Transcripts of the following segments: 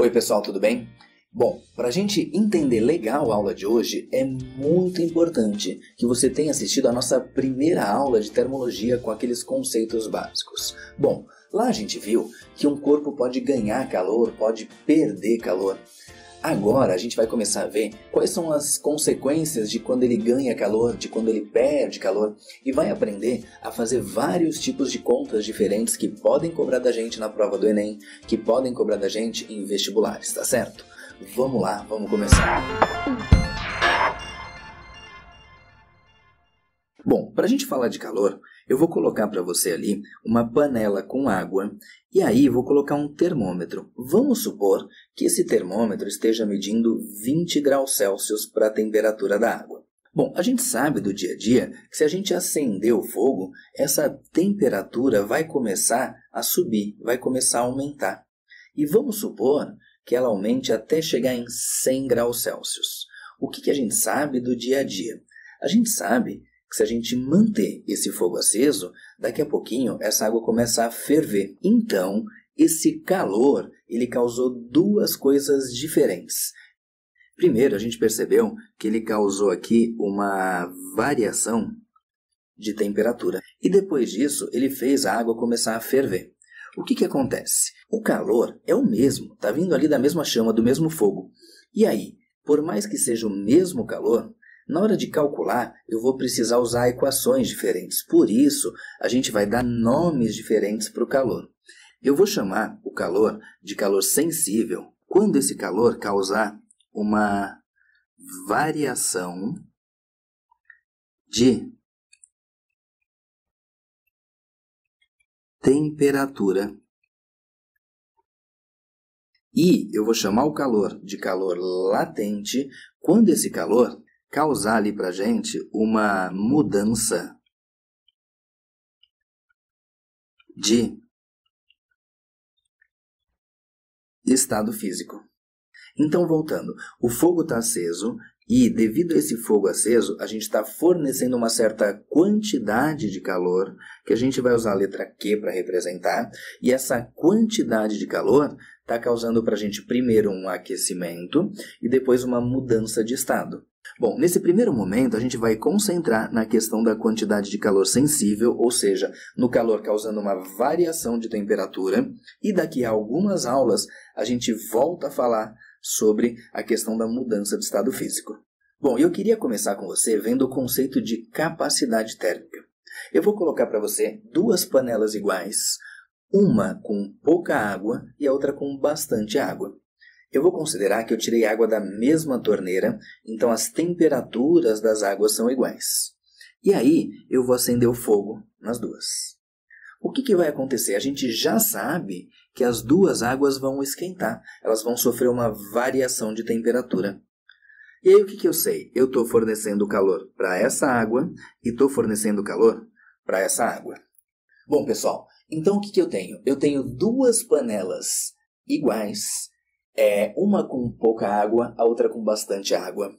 Oi pessoal, tudo bem? Bom, para a gente entender legal a aula de hoje, é muito importante que você tenha assistido a nossa primeira aula de termologia com aqueles conceitos básicos. Bom, lá a gente viu que um corpo pode ganhar calor, pode perder calor. Agora a gente vai começar a ver quais são as consequências de quando ele ganha calor, de quando ele perde calor, e vai aprender a fazer vários tipos de contas diferentes que podem cobrar da gente na prova do Enem, que podem cobrar da gente em vestibulares, tá certo? Vamos lá, vamos começar. Bom, para a gente falar de calor, eu vou colocar para você ali uma panela com água e aí vou colocar um termômetro. Vamos supor que esse termômetro esteja medindo 20 graus Celsius para a temperatura da água. Bom, a gente sabe do dia a dia que se a gente acender o fogo, essa temperatura vai começar a subir, vai começar a aumentar. E vamos supor que ela aumente até chegar em 100 graus Celsius. O que a gente sabe do dia a dia? A gente sabe que se a gente manter esse fogo aceso, daqui a pouquinho essa água começa a ferver. Então, esse calor, ele causou duas coisas diferentes. Primeiro, a gente percebeu que ele causou aqui uma variação de temperatura. E depois disso, ele fez a água começar a ferver. O que acontece? O calor é o mesmo, está vindo ali da mesma chama, do mesmo fogo. E aí, por mais que seja o mesmo calor, na hora de calcular, eu vou precisar usar equações diferentes. Por isso, a gente vai dar nomes diferentes para o calor. Eu vou chamar o calor de calor sensível quando esse calor causar uma variação de temperatura. E eu vou chamar o calor de calor latente quando esse calor causar ali para a gente uma mudança de estado físico. Então, voltando, o fogo está aceso e, devido a esse fogo aceso, a gente está fornecendo uma certa quantidade de calor, que a gente vai usar a letra Q para representar, e essa quantidade de calor está causando para a gente primeiro um aquecimento e depois uma mudança de estado. Bom, nesse primeiro momento a gente vai concentrar na questão da quantidade de calor sensível, ou seja, no calor causando uma variação de temperatura, e daqui a algumas aulas a gente volta a falar sobre a questão da mudança de estado físico. Bom, eu queria começar com você vendo o conceito de capacidade térmica. Eu vou colocar para você duas panelas iguais, uma com pouca água e a outra com bastante água. Eu vou considerar que eu tirei água da mesma torneira, então as temperaturas das águas são iguais. E aí eu vou acender o fogo nas duas. O que vai acontecer? A gente já sabe que as duas águas vão esquentar, elas vão sofrer uma variação de temperatura. E aí o que eu sei? Eu estou fornecendo calor para essa água e estou fornecendo calor para essa água. Bom, pessoal, então o que eu tenho? Eu tenho duas panelas iguais, uma com pouca água, a outra com bastante água.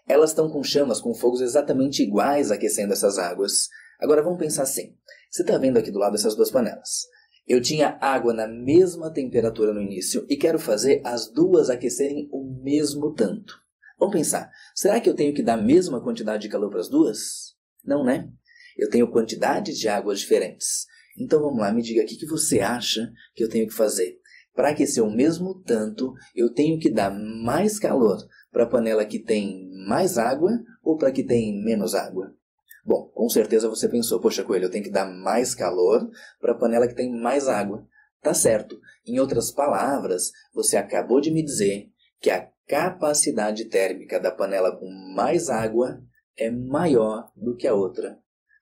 Elas estão com chamas, com fogos exatamente iguais aquecendo essas águas. Agora vamos pensar assim. Você está vendo aqui do lado essas duas panelas. Eu tinha água na mesma temperatura no início e quero fazer as duas aquecerem o mesmo tanto. Vamos pensar. Será que eu tenho que dar a mesma quantidade de calor para as duas? Não, né? Eu tenho quantidades de águas diferentes. Então vamos lá, me diga o que você acha que eu tenho que fazer. Para aquecer o mesmo tanto, eu tenho que dar mais calor para a panela que tem mais água ou para a que tem menos água? Bom, com certeza você pensou, poxa Coelho, eu tenho que dar mais calor para a panela que tem mais água. Tá certo. Em outras palavras, você acabou de me dizer que a capacidade térmica da panela com mais água é maior do que a outra.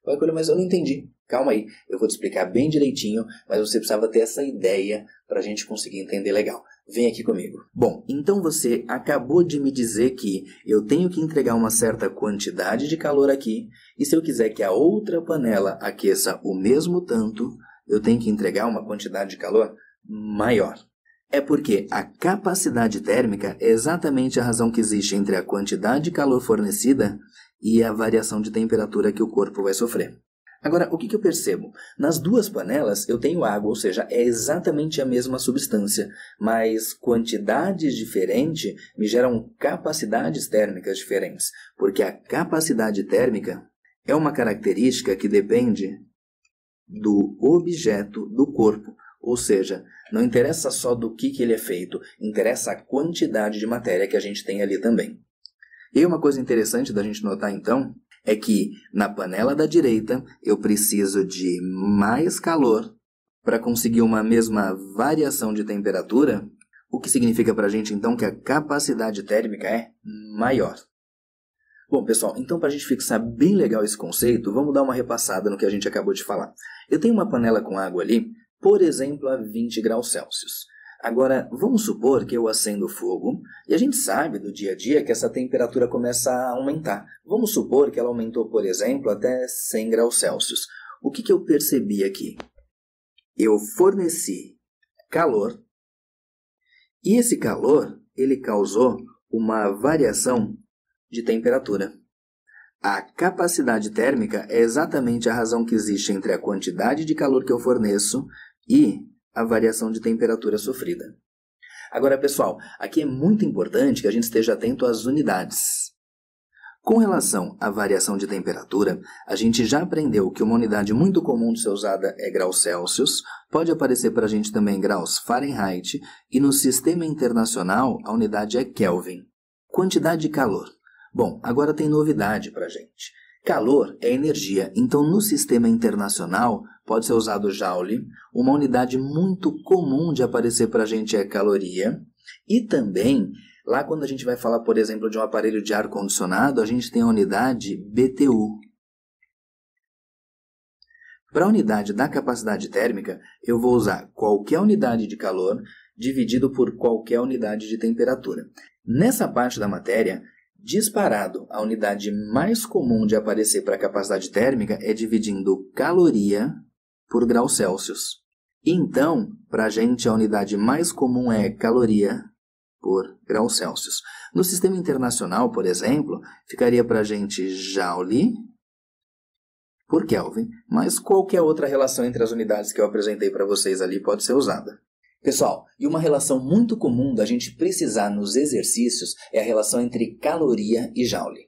Ué, Coelho, mas eu não entendi. Calma aí, eu vou te explicar bem direitinho, mas você precisava ter essa ideia para a gente conseguir entender legal. Vem aqui comigo. Bom, então você acabou de me dizer que eu tenho que entregar uma certa quantidade de calor aqui, e se eu quiser que a outra panela aqueça o mesmo tanto, eu tenho que entregar uma quantidade de calor maior. É porque a capacidade térmica é exatamente a razão que existe entre a quantidade de calor fornecida e a variação de temperatura que o corpo vai sofrer. Agora, o que eu percebo? Nas duas panelas eu tenho água, ou seja, é exatamente a mesma substância, mas quantidades diferentes me geram capacidades térmicas diferentes, porque a capacidade térmica é uma característica que depende do objeto do corpo, ou seja, não interessa só do que ele é feito, interessa a quantidade de matéria que a gente tem ali também. E uma coisa interessante da gente notar então, é que na panela da direita eu preciso de mais calor para conseguir uma mesma variação de temperatura, o que significa para a gente então que a capacidade térmica é maior. Bom, pessoal, então para a gente fixar bem legal esse conceito, vamos dar uma repassada no que a gente acabou de falar. Eu tenho uma panela com água ali, por exemplo, a 20 graus Celsius. Agora, vamos supor que eu acendo o fogo, e a gente sabe do dia a dia que essa temperatura começa a aumentar. Vamos supor que ela aumentou, por exemplo, até 100 graus Celsius. O que eu percebi aqui? Eu forneci calor, e esse calor, ele causou uma variação de temperatura. A capacidade térmica é exatamente a razão que existe entre a quantidade de calor que eu forneço e a variação de temperatura sofrida. Agora, pessoal, aqui é muito importante que a gente esteja atento às unidades. Com relação à variação de temperatura, a gente já aprendeu que uma unidade muito comum de ser usada é graus Celsius, pode aparecer para a gente também graus Fahrenheit, e no sistema internacional a unidade é Kelvin. Quantidade de calor. Bom, agora tem novidade para a gente. Calor é energia, então no sistema internacional pode ser usado Joule, uma unidade muito comum de aparecer para a gente é caloria, e também, lá quando a gente vai falar, por exemplo, de um aparelho de ar-condicionado, a gente tem a unidade BTU. Para a unidade da capacidade térmica, eu vou usar qualquer unidade de calor dividido por qualquer unidade de temperatura. Nessa parte da matéria, disparado, a unidade mais comum de aparecer para a capacidade térmica é dividindo caloria por graus Celsius. Então, para a gente, a unidade mais comum é caloria por graus Celsius. No sistema internacional, por exemplo, ficaria para a gente Joule por Kelvin, mas qualquer outra relação entre as unidades que eu apresentei para vocês ali pode ser usada. Pessoal, e uma relação muito comum da gente precisar nos exercícios é a relação entre caloria e Joule.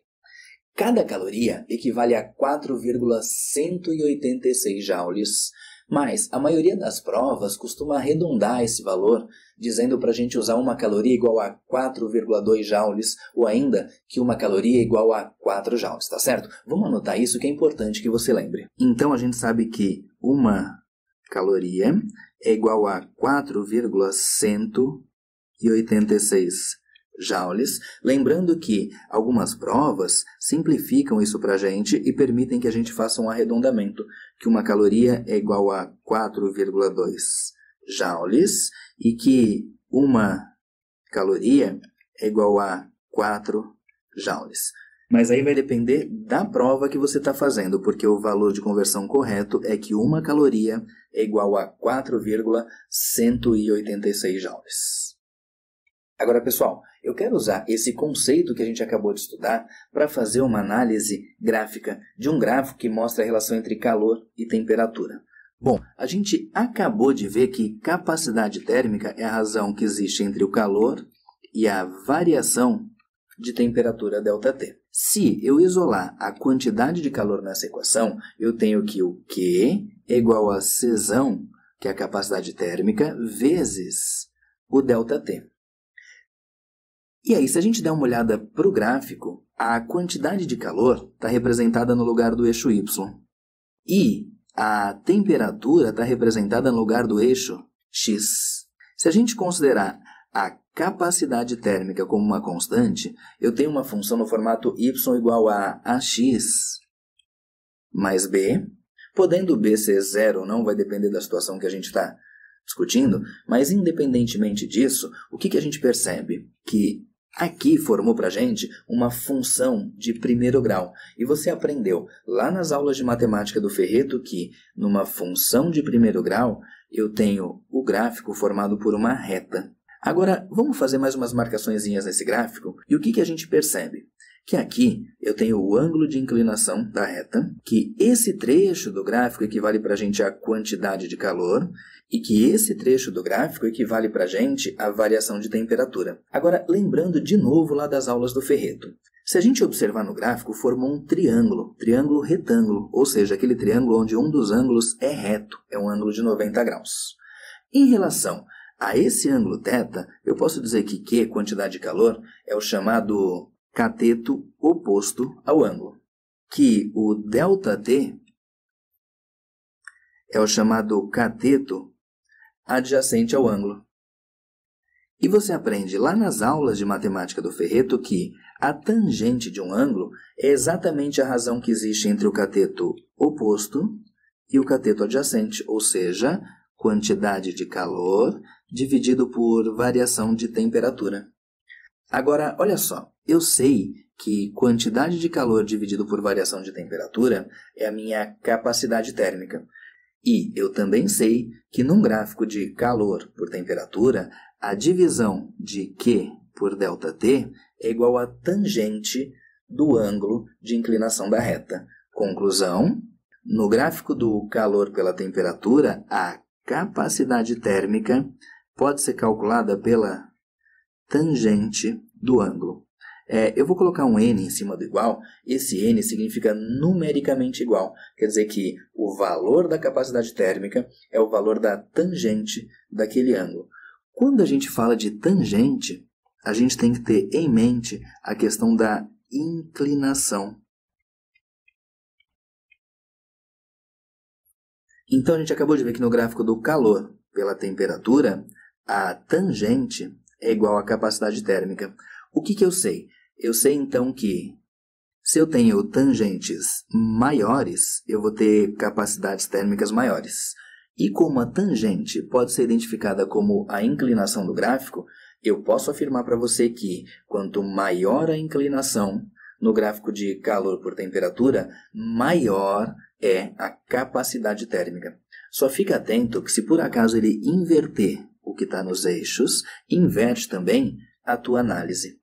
Cada caloria equivale a 4,186 joules, mas a maioria das provas costuma arredondar esse valor, dizendo para a gente usar uma caloria igual a 4,2 joules, ou ainda que uma caloria igual a 4 joules, tá certo? Vamos anotar isso que é importante que você lembre. Então a gente sabe que uma caloria é igual a 4,186 joules, lembrando que algumas provas simplificam isso para a gente e permitem que a gente faça um arredondamento, que uma caloria é igual a 4,2 joules e que uma caloria é igual a 4 joules. Mas aí vai depender da prova que você está fazendo, porque o valor de conversão correto é que uma caloria é igual a 4,186 joules. Agora, pessoal, eu quero usar esse conceito que a gente acabou de estudar para fazer uma análise gráfica de um gráfico que mostra a relação entre calor e temperatura. Bom, a gente acabou de ver que capacidade térmica é a razão que existe entre o calor e a variação de temperatura ΔT. Se eu isolar a quantidade de calor nessa equação, eu tenho que o Q é igual a Czão, que é a capacidade térmica, vezes o ΔT. E aí, se a gente der uma olhada para o gráfico, a quantidade de calor está representada no lugar do eixo Y. E a temperatura está representada no lugar do eixo X. Se a gente considerar a capacidade térmica como uma constante, eu tenho uma função no formato y igual a ax mais b, podendo b ser zero ou não, vai depender da situação que a gente está discutindo, mas independentemente disso, o que a gente percebe? Que aqui formou para a gente uma função de primeiro grau. E você aprendeu lá nas aulas de matemática do Ferreto que numa função de primeiro grau eu tenho o gráfico formado por uma reta. Agora, vamos fazer mais umas marcaçõezinhas nesse gráfico, e o que a gente percebe? Que aqui eu tenho o ângulo de inclinação da reta, que esse trecho do gráfico equivale para a gente à quantidade de calor, e que esse trecho do gráfico equivale para a gente à variação de temperatura. Agora, lembrando de novo lá das aulas do Ferreto. Se a gente observar no gráfico, formou um triângulo retângulo, ou seja, aquele triângulo onde um dos ângulos é reto, é um ângulo de 90 graus. Em relação a esse ângulo θ, eu posso dizer que Q, quantidade de calor, é o chamado cateto oposto ao ângulo, que o ΔT é o chamado cateto adjacente ao ângulo. E você aprende lá nas aulas de matemática do Ferreto que a tangente de um ângulo é exatamente a razão que existe entre o cateto oposto e o cateto adjacente, ou seja, quantidade de calor dividido por variação de temperatura. Agora, olha só, eu sei que quantidade de calor dividido por variação de temperatura é a minha capacidade térmica. E eu também sei que num gráfico de calor por temperatura, a divisão de Q por ΔT é igual à tangente do ângulo de inclinação da reta. Conclusão, no gráfico do calor pela temperatura, a capacidade térmica pode ser calculada pela tangente do ângulo. Eu vou colocar um N em cima do igual. Esse N significa numericamente igual. Quer dizer que o valor da capacidade térmica é o valor da tangente daquele ângulo. Quando a gente fala de tangente, a gente tem que ter em mente a questão da inclinação. Então, a gente acabou de ver que no gráfico do calor pela temperatura, a tangente é igual à capacidade térmica. O que eu sei? Eu sei, então, que se eu tenho tangentes maiores, eu vou ter capacidades térmicas maiores. E como a tangente pode ser identificada como a inclinação do gráfico, eu posso afirmar para você que quanto maior a inclinação no gráfico de calor por temperatura, maior é a capacidade térmica. Só fica atento que se por acaso ele inverter o que está nos eixos, inverte também a tua análise.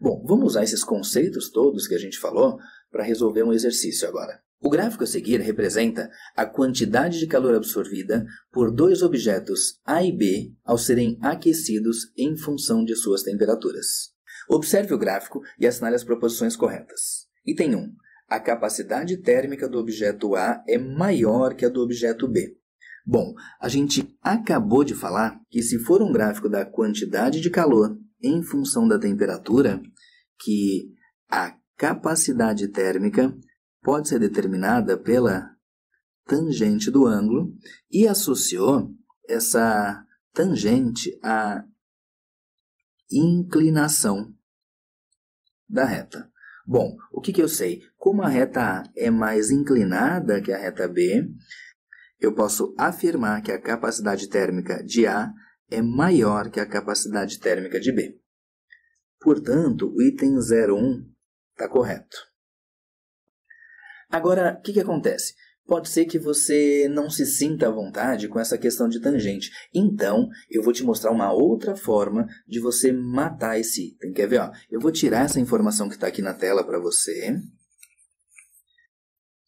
Bom, vamos usar esses conceitos todos que a gente falou para resolver um exercício agora. O gráfico a seguir representa a quantidade de calor absorvida por dois objetos A e B ao serem aquecidos em função de suas temperaturas. Observe o gráfico e assinale as proposições corretas. Item 1. A capacidade térmica do objeto A é maior que a do objeto B. Bom, a gente acabou de falar que se for um gráfico da quantidade de calor em função da temperatura, que a capacidade térmica pode ser determinada pela tangente do ângulo e associou essa tangente à inclinação da reta. Bom, o que eu sei? Como a reta A é mais inclinada que a reta B, eu posso afirmar que a capacidade térmica de A é maior que a capacidade térmica de B. Portanto, o item 01 está correto. Agora, o que acontece? Pode ser que você não se sinta à vontade com essa questão de tangente. Então, eu vou te mostrar uma outra forma de você matar esse item. Quer ver? Eu vou tirar essa informação que está aqui na tela para você.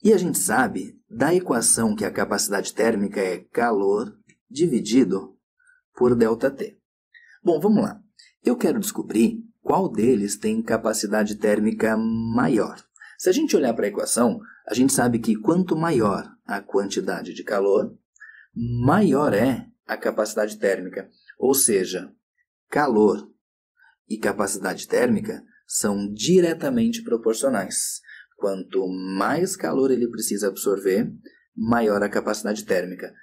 E a gente sabe da equação que a capacidade térmica é calor dividido por ΔT. Bom, vamos lá. Eu quero descobrir qual deles tem capacidade térmica maior. Se a gente olhar para a equação, a gente sabe que quanto maior a quantidade de calor, maior é a capacidade térmica. Ou seja, calor e capacidade térmica são diretamente proporcionais. Quanto mais calor ele precisa absorver, maior a capacidade térmica.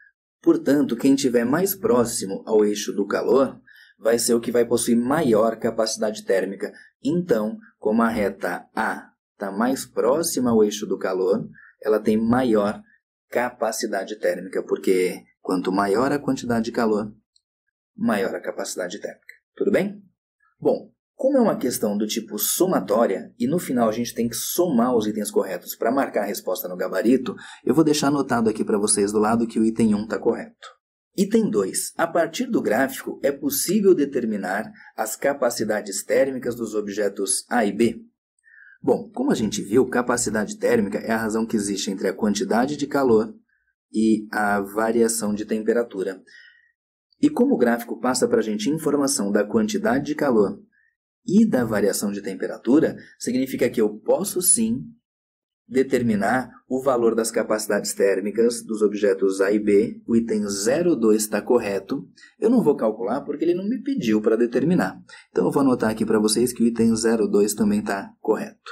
Portanto, quem estiver mais próximo ao eixo do calor vai ser o que vai possuir maior capacidade térmica. Então, como a reta A está mais próxima ao eixo do calor, ela tem maior capacidade térmica, porque quanto maior a quantidade de calor, maior a capacidade térmica. Tudo bem? Bom, como é uma questão do tipo somatória, e no final a gente tem que somar os itens corretos para marcar a resposta no gabarito, eu vou deixar anotado aqui para vocês do lado que o item 1 está correto. Item 2. A partir do gráfico, é possível determinar as capacidades térmicas dos objetos A e B? Bom, como a gente viu, capacidade térmica é a razão que existe entre a quantidade de calor e a variação de temperatura. E como o gráfico passa para a gente informação da quantidade de calor e da variação de temperatura, significa que eu posso sim determinar o valor das capacidades térmicas dos objetos A e B. O item 02 está correto. Eu não vou calcular porque ele não me pediu para determinar. Então eu vou anotar aqui para vocês que o item 02 também está correto.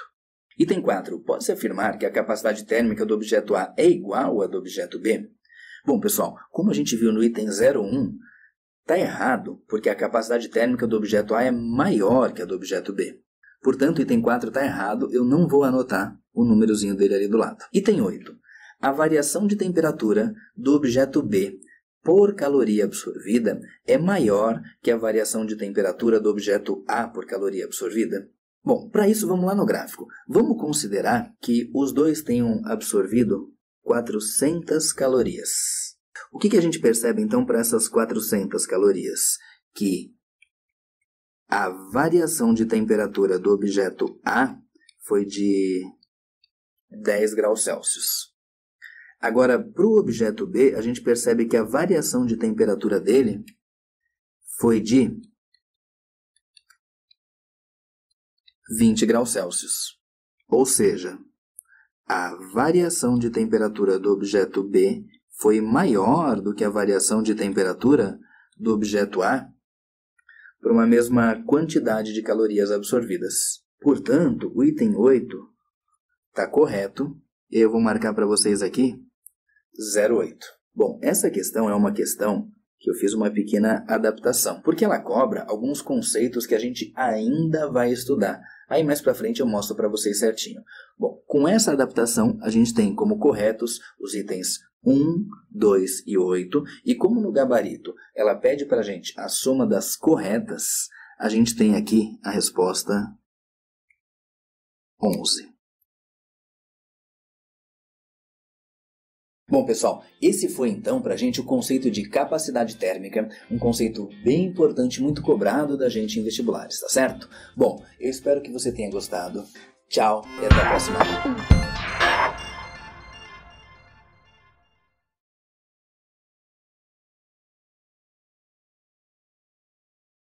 Item 4. Pode-se afirmar que a capacidade térmica do objeto A é igual à do objeto B? Bom, pessoal, como a gente viu no item 01, está errado porque a capacidade térmica do objeto A é maior que a do objeto B. Portanto, o item 4 está errado, eu não vou anotar o númerozinho dele ali do lado. Item 8. A variação de temperatura do objeto B por caloria absorvida é maior que a variação de temperatura do objeto A por caloria absorvida? Bom, para isso vamos lá no gráfico. Vamos considerar que os dois tenham absorvido 400 calorias. O que a gente percebe então para essas 400 calorias? Que a variação de temperatura do objeto A foi de 10 graus Celsius. Agora, para o objeto B, a gente percebe que a variação de temperatura dele foi de 20 graus Celsius. Ou seja, a variação de temperatura do objeto B foi maior do que a variação de temperatura do objeto A por uma mesma quantidade de calorias absorvidas. Portanto, o item 8 está correto. Eu vou marcar para vocês aqui 08. Bom, essa questão é uma questão que eu fiz uma pequena adaptação, porque ela cobra alguns conceitos que a gente ainda vai estudar. Aí mais para frente eu mostro para vocês certinho. Bom, com essa adaptação a gente tem como corretos os itens 1, 2 e 8, e como no gabarito ela pede para a gente a soma das corretas, a gente tem aqui a resposta 11. Bom, pessoal, esse foi então para a gente o conceito de capacidade térmica, um conceito bem importante, muito cobrado da gente em vestibulares, tá certo? Bom, eu espero que você tenha gostado. Tchau e até a próxima.